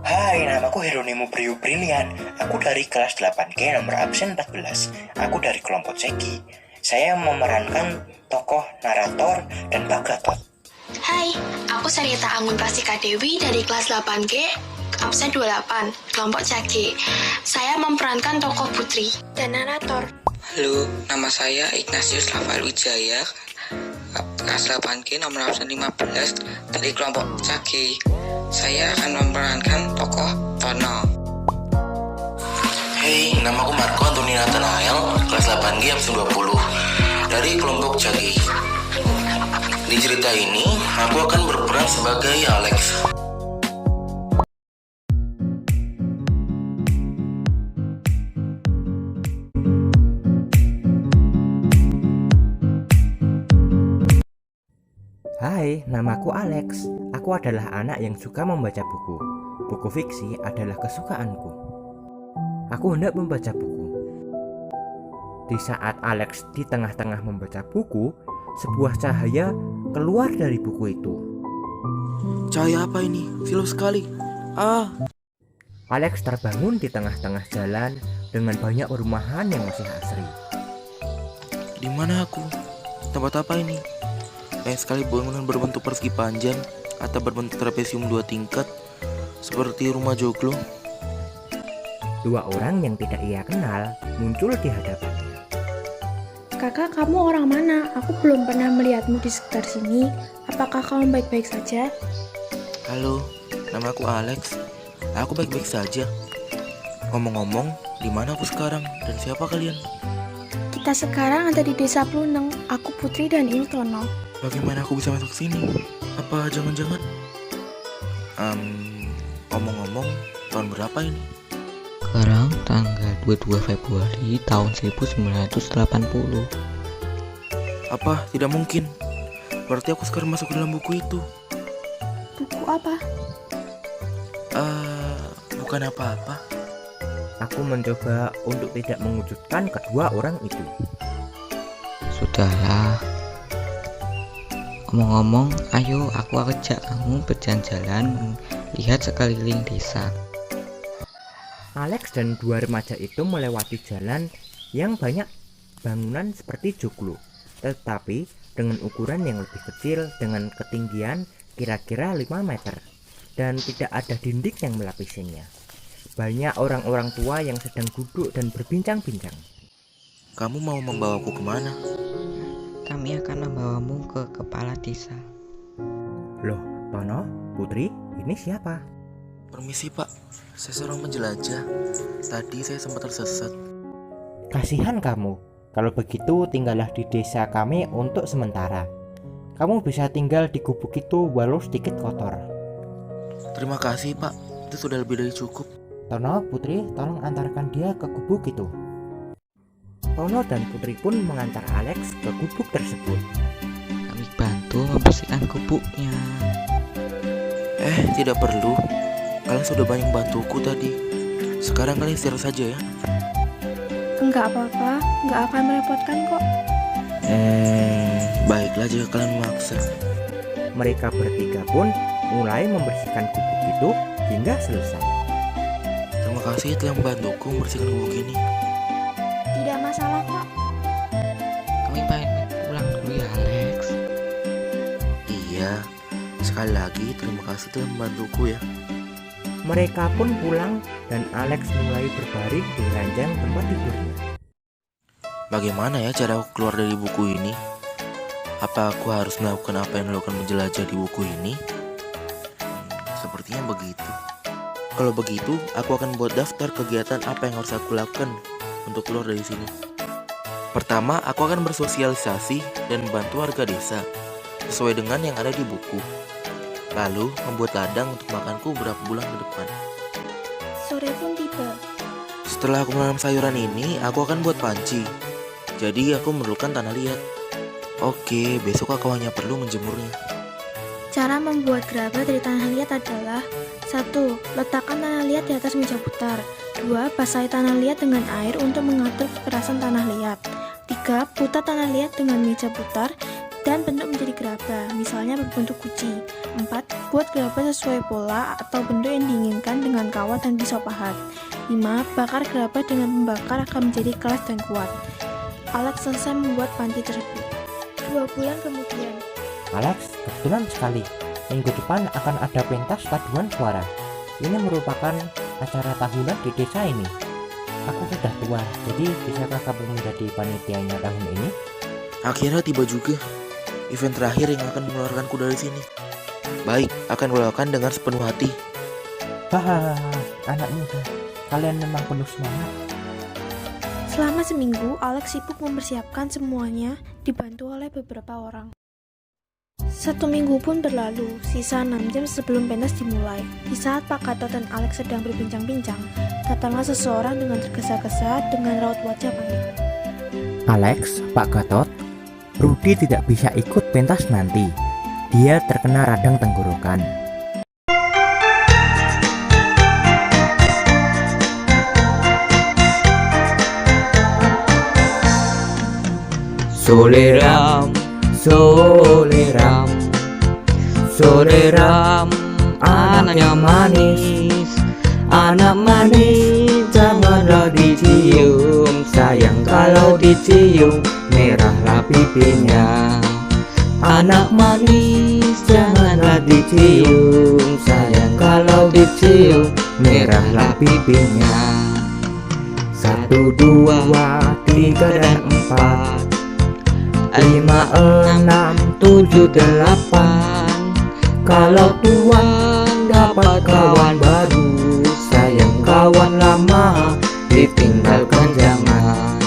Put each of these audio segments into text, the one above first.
Hai, namaku Hieronymo Brio Brilian. Aku dari kelas 8G nomor absen 14. Aku dari kelompok Ceki. Saya memerankan tokoh narator dan Pak Gatot. Hai, aku Sarita Anggun Prastika Dewi dari kelas 8G, absen 28, kelompok CG. Saya memerankan tokoh Putri dan narator. Halo, nama saya Ignatius Rafael Wijaya, kelas 8G nomor absen 15 dari kelompok CG. Saya akan memerankan tokoh Tono. Hey, namaku Marco Antoni Nathanael, kelas 8G absen 20 dari kelompok Jagi. Di cerita ini, aku akan berperan sebagai Alex. Hai, namaku Alex. Aku adalah anak yang suka membaca buku. Buku fiksi adalah kesukaanku. Aku hendak membaca buku. Di saat Alex di tengah-tengah membaca buku, sebuah cahaya keluar dari buku itu. Cahaya apa ini? Silau sekali. Alex terbangun di tengah-tengah jalan dengan banyak perumahan yang masih asri. Di mana aku? Tempat apa ini? Banyak sekali bangunan berbentuk persegi panjang atau berbentuk trapesium 2 tingkat, seperti rumah joglo. Dua orang yang tidak ia kenal muncul di hadapannya. Kakak, kamu orang mana? Aku belum pernah melihatmu di sekitar sini. Apakah kamu baik-baik saja? Halo, namaku Alex. Aku baik-baik saja. Ngomong-ngomong, di mana aku sekarang dan siapa kalian? Kita sekarang ada di desa Pluneng. Aku Putri dan ini Tono. Bagaimana aku bisa masuk sini? Apa jangan-jangan? Ngomong-ngomong, tahun berapa ini? Sekarang tanggal 22 Februari tahun 1980. Apa? Tidak mungkin. Berarti aku sekarang masuk ke dalam buku itu. Buku apa? Bukan apa-apa. Aku mencoba untuk tidak mengejutkan kedua orang itu. Sudahlah. Ngomong-ngomong, ayo aku ajak kamu berjalan-jalan lihat sekeliling desa. Alex dan dua remaja itu melewati jalan yang banyak bangunan seperti joglo, tetapi dengan ukuran yang lebih kecil dengan ketinggian kira-kira 5 meter dan tidak ada dinding yang melapisinya. Banyak orang-orang tua yang sedang duduk dan berbincang-bincang. Kamu mau membawaku kemana? Kami akan membawamu ke kepala desa. Loh, Tono, Putri, ini siapa? Permisi pak, saya seorang penjelajah. Tadi saya sempat tersesat. Kasihan kamu. Kalau begitu tinggallah di desa kami untuk sementara. Kamu bisa tinggal di gubuk itu walau sedikit kotor. Terima kasih pak, itu sudah lebih dari cukup. Tono, Putri, tolong antarkan dia ke gubuk itu. Tono dan Putri pun mengantar Alex ke gubuk tersebut. Kami bantu membersihkan gubuknya. Tidak perlu. Kalian sudah banyak bantuku tadi. Sekarang kalian istirahat saja ya. Enggak apa-apa, enggak akan merepotkan kok. Baiklah jika kalian memaksa. Mereka bertiga pun mulai membersihkan gubuk itu hingga selesai. Terima kasih telah membantuku membersihkan gubuk ini. Tidak masalah kok. Kami pamit pulang dulu ya, Alex. Iya, sekali lagi terima kasih telah membantuku ya. Mereka pun pulang dan Alex mulai berbaring di ranjang tempat tidurnya. Bagaimana ya cara aku keluar dari buku ini? Apa aku harus melakukan apa yang dilakukan menjelajah di buku ini? Sepertinya begitu. Kalau begitu, aku akan buat daftar kegiatan apa yang harus aku lakukan untuk keluar dari sini. Pertama, aku akan bersosialisasi dan membantu warga desa sesuai dengan yang ada di buku. Lalu, membuat ladang untuk makanku beberapa bulan ke depan. Sore pun tiba. Setelah aku menanam sayuran ini, aku akan buat panci. Jadi, aku memerlukan tanah liat. Oke, besok aku hanya perlu menjemurnya. Cara membuat gerabah dari tanah liat adalah 1. Letakkan tanah liat di atas meja putar. 2. Basahi tanah liat dengan air untuk mengatur kekerasan tanah liat. 3. Putar tanah liat dengan meja putar dan bentuk menjadi gerabah, misalnya berbentuk guci. 4. Buat gerabah sesuai pola atau bentuk yang diinginkan dengan kawat dan pisau pahat. 5. Bakar gerabah dengan pembakar akan menjadi keras dan kuat. Alex selesai membuat panti tersebut. 2 bulan kemudian. Alex, kebetulan sekali. Minggu depan akan ada pentas paduan suara. Ini merupakan acara tahunan di desa ini. Aku sudah tua, jadi bisakah kamu menjadi panitianya tahun ini? Akhirnya tiba juga event terakhir yang akan mengeluarkanku dari sini. Baik, akan kulakukan dengan sepenuh hati. Hahaha, anak muda, kalian memang penuh semangat. Selama seminggu, Alex sibuk mempersiapkan semuanya, dibantu oleh beberapa orang. 1 minggu pun berlalu, sisa 6 jam sebelum pentas dimulai. Di saat Pak Gatot dan Alex sedang berbincang-bincang, datanglah seseorang dengan tergesa-gesa dengan raut wajah panik. Alex, Pak Gatot, Rudy tidak bisa ikut pentas nanti. Dia terkena radang tenggorokan. Soleram, soleram, soleram, anaknya manis, anak manis, janganlah dicium, sayang kalau dicium, merahlah pipinya. Anak manis, janganlah dicium, sayang kalau dicium, merahlah pipinya. 1, 2, 3 dan 4, 5, 6, 7, 8. Kalau Tuhan dapat kawan baru, sayang kawan lama ditinggalkan jangan.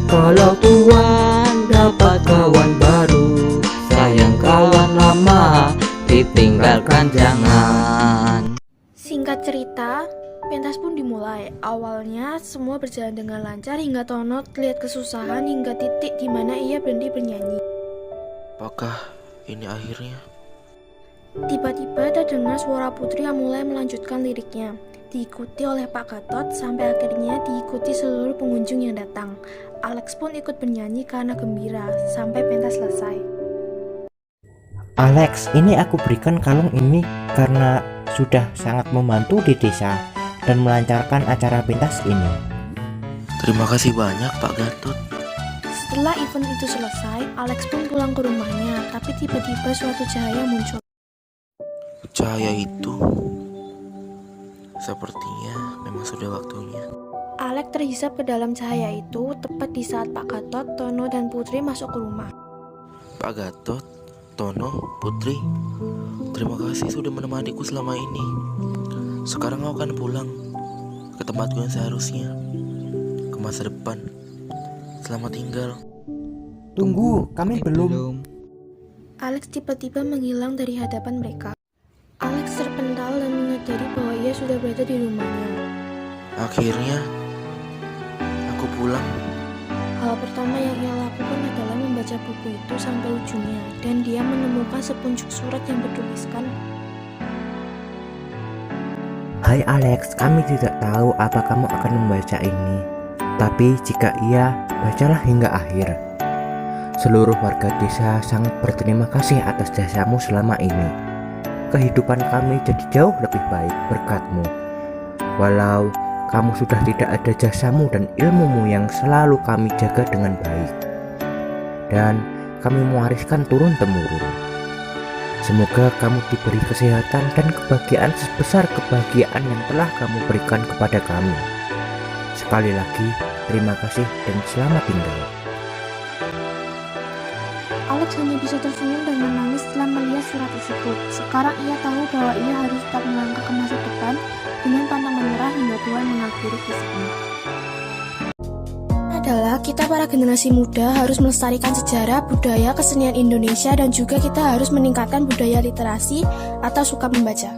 Kalau Tuhan dapat kawan baru, sayang kawan lama ditinggalkan jangan. Singkat cerita, pentas pun dimulai. Awalnya semua berjalan dengan lancar hingga Tono terlihat kesusahan hingga titik di mana ia berhenti bernyanyi. Apakah ini akhirnya? Tiba-tiba terdengar suara Putri yang mulai melanjutkan liriknya, diikuti oleh Pak Gatot sampai akhirnya diikuti seluruh pengunjung yang datang. Alex pun ikut bernyanyi karena gembira sampai pentas selesai. Alex, ini aku berikan kalung ini karena sudah sangat membantu di desa dan melancarkan acara pentas ini. Terima kasih banyak Pak Gatot. Setelah event itu selesai, Alex pun pulang ke rumahnya, tapi tiba-tiba suatu cahaya muncul. Cahaya itu sepertinya memang sudah waktunya. Alex terhisap ke dalam cahaya itu tepat di saat Pak Gatot, Tono, dan Putri masuk ke rumah. Pak Gatot, Tono, Putri, terima kasih sudah menemaniku selama ini. Sekarang aku akan pulang ke tempatku yang seharusnya, ke masa depan. Selamat tinggal. Tunggu, kami belum. Alex tiba-tiba menghilang dari hadapan mereka. Alex terpental dan menyadari bahwa ia sudah berada di rumahnya. Akhirnya, aku pulang. Hal pertama yang ia lakukan adalah membaca buku itu sampai ujungnya, dan dia menemukan sepunjuk surat yang bertuliskan, Hai Alex, kami tidak tahu apa kamu akan membaca ini. Tapi jika iya, bacalah hingga akhir. Seluruh warga desa sangat berterima kasih atas jasamu selama ini. Kehidupan kami jadi jauh lebih baik berkatmu. Walau kamu sudah tidak ada jasamu dan ilmumu yang selalu kami jaga dengan baik. Dan kami mewariskan turun-temurun. Semoga kamu diberi kesehatan dan kebahagiaan sebesar kebahagiaan yang telah kamu berikan kepada kami. Sekali lagi, terima kasih dan selamat tinggal. Alex hanya bisa tersenyum dan menangis setelah melihat surat tersebut. Sekarang ia tahu bahwa ia harus tetap melangkah ke masa depan dengan pantang menyerah hingga Tuhan mengakhiri kisahnya. Adalah kita para generasi muda harus melestarikan sejarah, budaya, kesenian Indonesia, dan juga kita harus meningkatkan budaya literasi atau suka membaca.